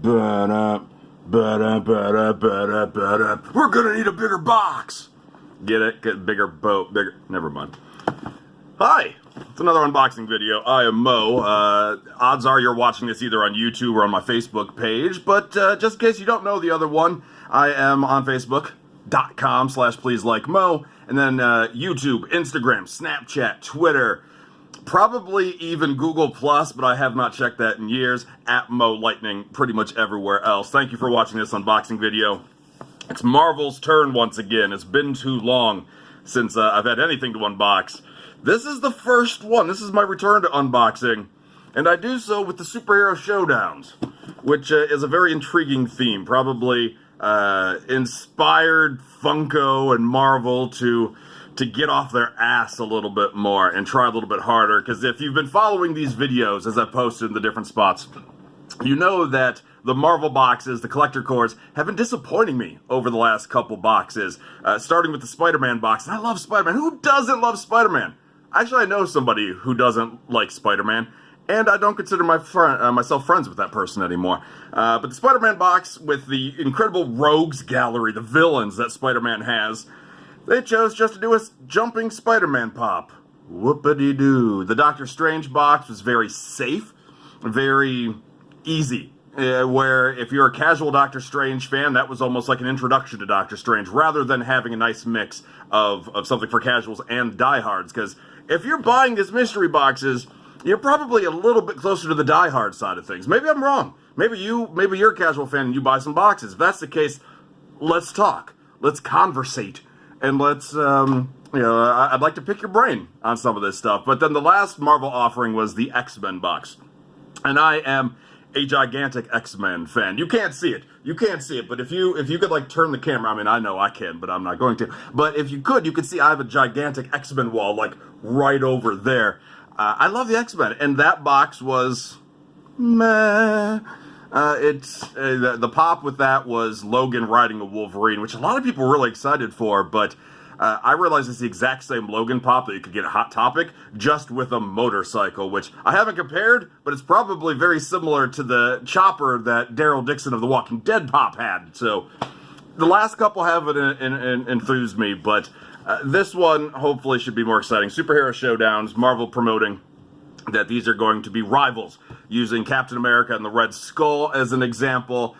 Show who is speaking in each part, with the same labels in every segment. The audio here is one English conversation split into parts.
Speaker 1: Ba-da, ba-da, ba-da, ba-da, ba-da. We're gonna need a bigger box. Get it? Get a bigger boat. Bigger. Never mind. Hi. It's another unboxing video. I am Mo. Odds are you're watching this either on YouTube or on my Facebook page, but just in case you don't know the other one, I am on Facebook.com/PleaseLikeMo, and then YouTube, Instagram, Snapchat, Twitter, probably even Google Plus, but I have not checked that in years, at Mo Lightning, pretty much everywhere else. Thank you for watching this unboxing video. It's Marvel's turn once again. It's been too long since I've had anything to unbox. This is the first one. This is my return to unboxing, and I do so with the Superhero Showdowns, which is a very intriguing theme. Probably inspired Funko and Marvel to get off their ass a little bit more and try a little bit harder, because if you've been following these videos as I posted in the different spots, you know that the Marvel boxes, the collector cores, have been disappointing me over the last couple boxes, starting with the Spider-Man box. And I love Spider-Man. Who doesn't love Spider-Man? Actually, I know somebody who doesn't like Spider-Man, and I don't consider myself friends with that person anymore. But the Spider-Man box with the incredible rogues gallery, the villains that Spider-Man has, they chose just to do a jumping Spider-Man pop. Whoopity-doo. The Doctor Strange box was very safe, very easy. Where if you're a casual Doctor Strange fan, that was almost like an introduction to Doctor Strange, rather than having a nice mix of something for casuals and diehards. Because if you're buying these mystery boxes, you're probably a little bit closer to the diehard side of things. Maybe I'm wrong. Maybe you're a casual fan and you buy some boxes. If that's the case, let's talk. Let's conversate. And let's, I'd like to pick your brain on some of this stuff. But then the last Marvel offering was the X-Men box. And I am a gigantic X-Men fan. You can't see it. You can't see it, but if you could like turn the camera, I mean, I know I can, but I'm not going to. But if you could see I have a gigantic X-Men wall like right over there. I love the X-Men, and that box was meh. The pop with that was Logan riding a Wolverine, which a lot of people were really excited for, but I realized it's the exact same Logan pop that you could get at Hot Topic, just with a motorcycle, which I haven't compared, but it's probably very similar to the chopper that Daryl Dixon of The Walking Dead pop had. So the last couple haven't enthused me, but this one hopefully should be more exciting. Superhero Showdowns, Marvel promoting that these are going to be rivals, using Captain America and the Red Skull as an example.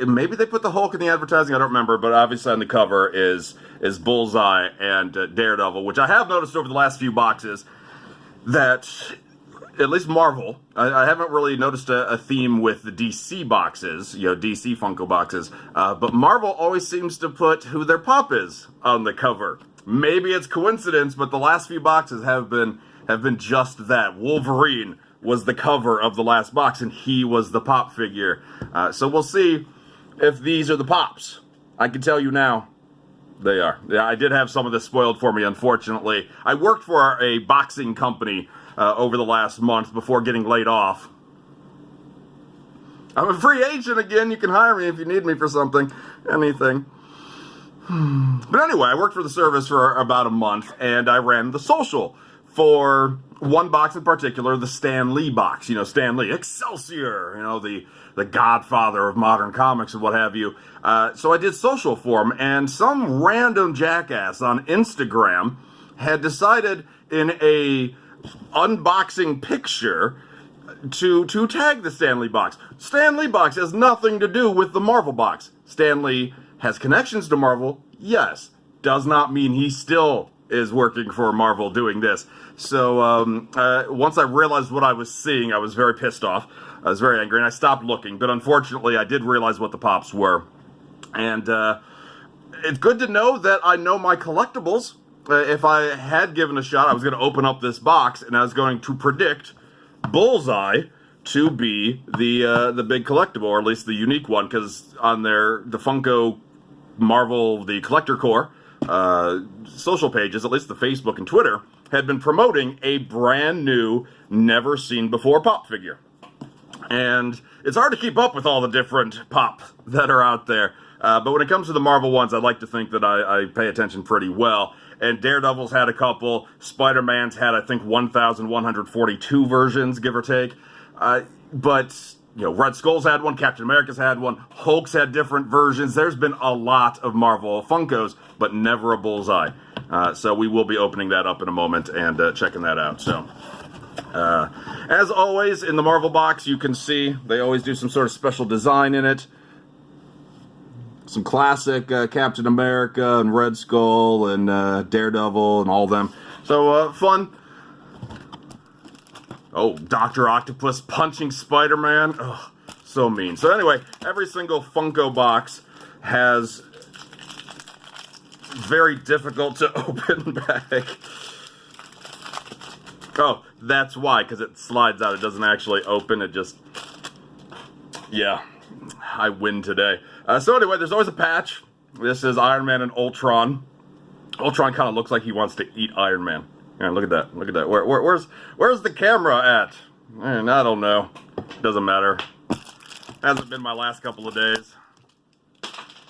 Speaker 1: Maybe they put the Hulk in the advertising, I don't remember, but obviously on the cover is Bullseye and Daredevil, which I have noticed over the last few boxes that, at least Marvel, I haven't really noticed a theme with the DC boxes, DC Funko boxes, but Marvel always seems to put who their pop is on the cover. Maybe it's coincidence, but the last few boxes have been just that. Wolverine was the cover of the last box, and he was the pop figure. So we'll see if these are the pops. I can tell you now, they are. Yeah, I did have some of this spoiled for me, unfortunately. I worked for a boxing company over the last month before getting laid off. I'm a free agent again. You can hire me if you need me for something, anything. But anyway, I worked for the service for about a month, and I ran the social for one box in particular, the Stan Lee box. Stan Lee, Excelsior, the godfather of modern comics and what have you. So I did social for him, and some random jackass on Instagram had decided in a unboxing picture to tag the Stan Lee box. Stan Lee box has nothing to do with the Marvel box. Stan Lee has connections to Marvel, yes. Does not mean he still is working for Marvel doing this. So once I realized what I was seeing, I was very pissed off. I was very angry, and I stopped looking. But unfortunately, I did realize what the pops were. And it's good to know that I know my collectibles. If I had given a shot, I was going to open up this box, and I was going to predict Bullseye to be the big collectible, or at least the unique one, because on the Funko Marvel, the collector core social pages, at least the Facebook and Twitter, had been promoting a brand new, never seen before pop figure. And it's hard to keep up with all the different pop that are out there. But when it comes to the Marvel ones, I like to think that I pay attention pretty well. And Daredevil's had a couple. Spider-Man's had, I think, 1,142 versions, give or take. But Red Skull's had one, Captain America's had one, Hulk's had different versions. There's been a lot of Marvel Funkos, but never a Bullseye. So we will be opening that up in a moment and checking that out. So, as always, in the Marvel box, you can see they always do some sort of special design in it. Some classic Captain America and Red Skull and Daredevil and all of them. So, fun. Oh, Dr. Octopus punching Spider-Man. Ugh, so mean. So anyway, every single Funko box has very difficult to open bag. Oh, that's why, because it slides out. It doesn't actually open. It just... Yeah, I win today. So anyway, there's always a patch. This is Iron Man and Ultron. Ultron kind of looks like he wants to eat Iron Man. Yeah, look at that. Look at that. Where's the camera at? Man, I don't know. Doesn't matter. Hasn't been my last couple of days.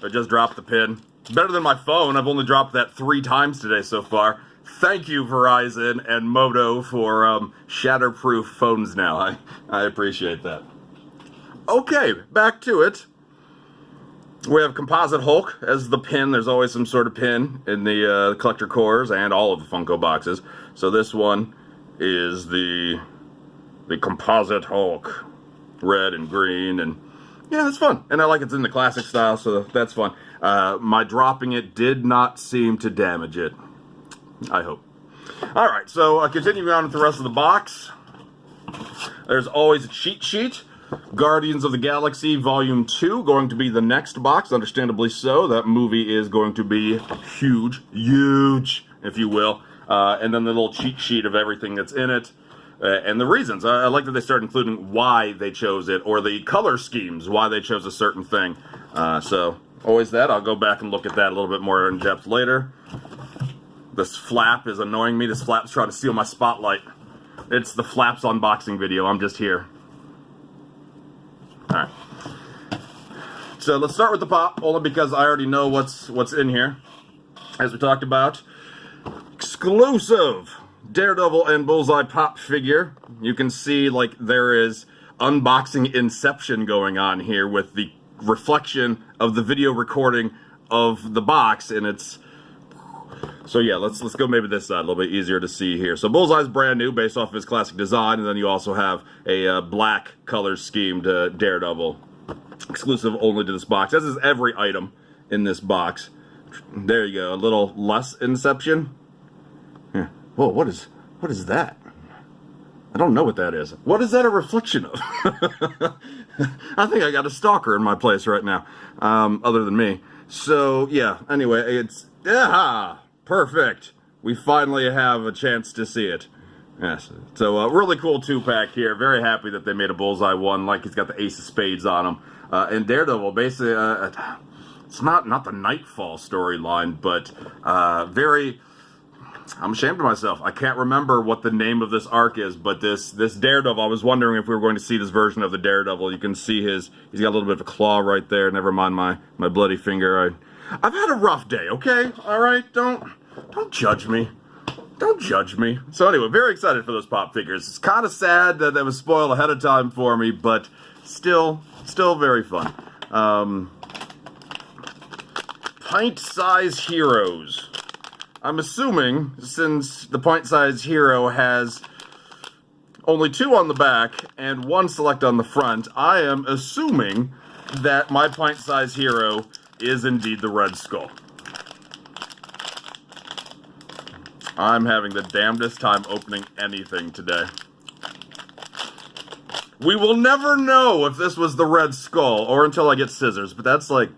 Speaker 1: I just dropped the pin. Better than my phone. I've only dropped that 3 times today so far. Thank you, Verizon and Moto, for shatterproof phones now. I appreciate that. Okay, back to it. We have Composite Hulk as the pin. There's always some sort of pin in the collector cores and all of the Funko boxes. So this one is the Composite Hulk. Red and green, and yeah, it's fun. And I like it's in the classic style, so that's fun. My dropping it did not seem to damage it. I hope. Alright, so continuing on with the rest of the box. There's always a cheat sheet. Guardians of the Galaxy Volume 2 going to be the next box, understandably so. That movie is going to be huge, if you will. And then the little cheat sheet of everything that's in it. And the reasons. I like that they start including why they chose it, or the color schemes, why they chose a certain thing. So, always that. I'll go back and look at that a little bit more in depth later. This flap is annoying me. This flap's trying to steal my spotlight. It's the Flaps unboxing video. I'm just here. Alright. So let's start with the pop, only because I already know what's in here. As we talked about. Exclusive Daredevil and Bullseye pop figure. You can see like there is unboxing Inception going on here with the reflection of the video recording of the box, and it's... So yeah, let's go maybe this side, a little bit easier to see here. So Bullseye's brand new, based off of his classic design, and then you also have a black color schemed Daredevil, exclusive only to this box. As is every item in this box. There you go, a little less Inception. Yeah. Whoa, what is that? I don't know what that is. What is that a reflection of? I think I got a stalker in my place right now, other than me. So yeah, anyway, it's... Yeah, perfect. We finally have a chance to see it. Yes. So, really cool 2-pack here. Very happy that they made a Bullseye one, like he's got the Ace of Spades on him. And Daredevil, basically, it's not the Nightfall storyline, but very... I'm ashamed of myself. I can't remember what the name of this arc is, but this Daredevil, I was wondering if we were going to see this version of the Daredevil. You can see he's got a little bit of a claw right there. Never mind my bloody finger. I've had a rough day, okay? Alright? Don't judge me. Don't judge me. So anyway, very excited for those pop figures. It's kind of sad that was spoiled ahead of time for me, but still very fun. Pint-size heroes. I'm assuming, since the pint-size hero has only 2 on the back and 1 select on the front, I am assuming that my pint-size hero is indeed the Red Skull. I'm having the damnedest time opening anything today. We will never know if this was the Red Skull, or until I get scissors, but that's like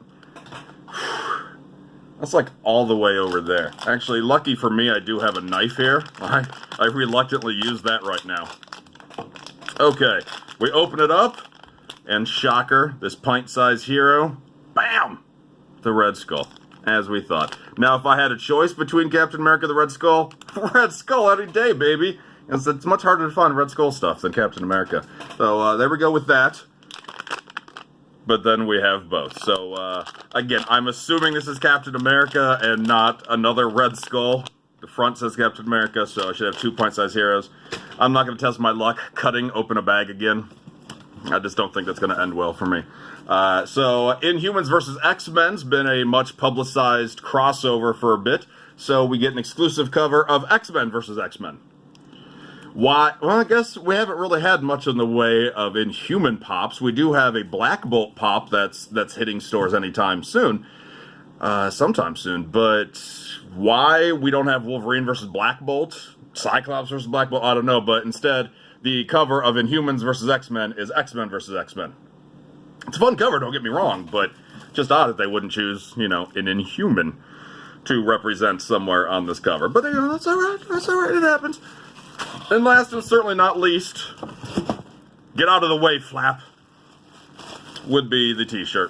Speaker 1: all the way over there. Actually, lucky for me, I do have a knife here. I reluctantly use that right now. Okay, we open it up, and shocker, this pint-sized hero, bam! The Red Skull, as we thought. Now, if I had a choice between Captain America and the Red Skull any day, baby. It's much harder to find Red Skull stuff than Captain America. So, there we go with that. But then we have both. So, again, I'm assuming this is Captain America and not another Red Skull. The front says Captain America, so I should have 2 pint-sized heroes. I'm not going to test my luck cutting open a bag again. I just don't think that's going to end well for me. So Inhumans versus X-Men's been a much publicized crossover for a bit. So we get an exclusive cover of X-Men versus X-Men. Why? Well, I guess we haven't really had much in the way of Inhuman pops. We do have a Black Bolt pop that's hitting stores anytime soon. Sometime soon. But why we don't have Wolverine versus Black Bolt? Cyclops versus Black Bolt? I don't know. But instead, the cover of Inhumans versus X-Men is X-Men versus X-Men. It's a fun cover, don't get me wrong, but just odd that they wouldn't choose, you know, an Inhuman to represent somewhere on this cover. But, you know, that's alright. That's alright. It happens. And last and certainly not least, get out of the way, Flap, would be the t-shirt.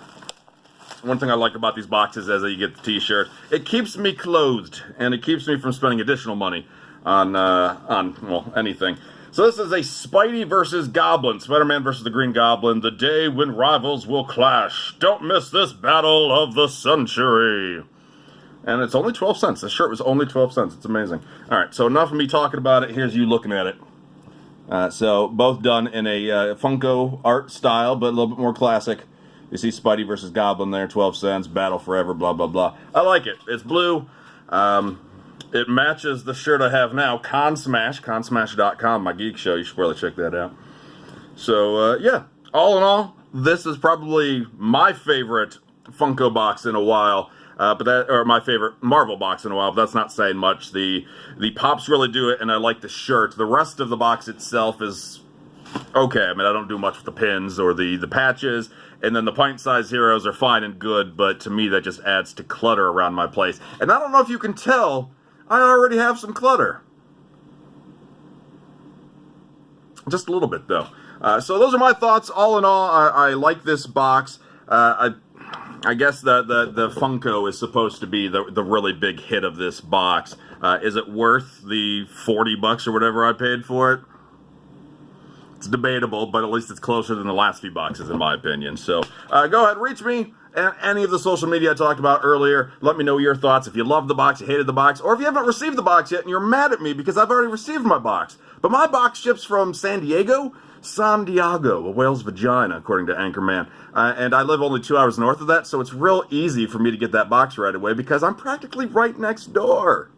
Speaker 1: One thing I like about these boxes is that you get the t-shirt. It keeps me clothed, and it keeps me from spending additional money on well, anything. So this is a Spidey versus Goblin, Spider-Man versus the Green Goblin, the day when rivals will clash. Don't miss this battle of the century. And it's only 12 cents. The shirt was only 12 cents. It's amazing. All right, so enough of me talking about it. Here's you looking at it. So both done in a Funko art style, but a little bit more classic. You see Spidey versus Goblin there, 12 cents, battle forever, blah, blah, blah. I like it. It's blue. It matches the shirt I have now, consmash.com, my geek show. You should probably check that out. So, yeah, all in all, this is probably my favorite Funko box in a while. Or my favorite Marvel box in a while, but that's not saying much. The pops really do it, and I like the shirt. The rest of the box itself is okay. I mean, I don't do much with the pins or the patches, and then the pint-sized heroes are fine and good, but to me that just adds to clutter around my place. And I don't know if you can tell, I already have some clutter. Just a little bit, though. So those are my thoughts. All in all, I like this box. I guess the Funko is supposed to be the really big hit of this box. Is it worth the $40 or whatever I paid for it? It's debatable, but at least it's closer than the last few boxes in my opinion. So go ahead, reach me and any of the social media I talked about earlier. Let me know your thoughts. If you loved the box, you hated the box, or if you haven't received the box yet and you're mad at me because I've already received my box. But my box ships from San Diego, a whale's vagina, according to Anchorman. And I live only 2 hours north of that, so it's real easy for me to get that box right away because I'm practically right next door.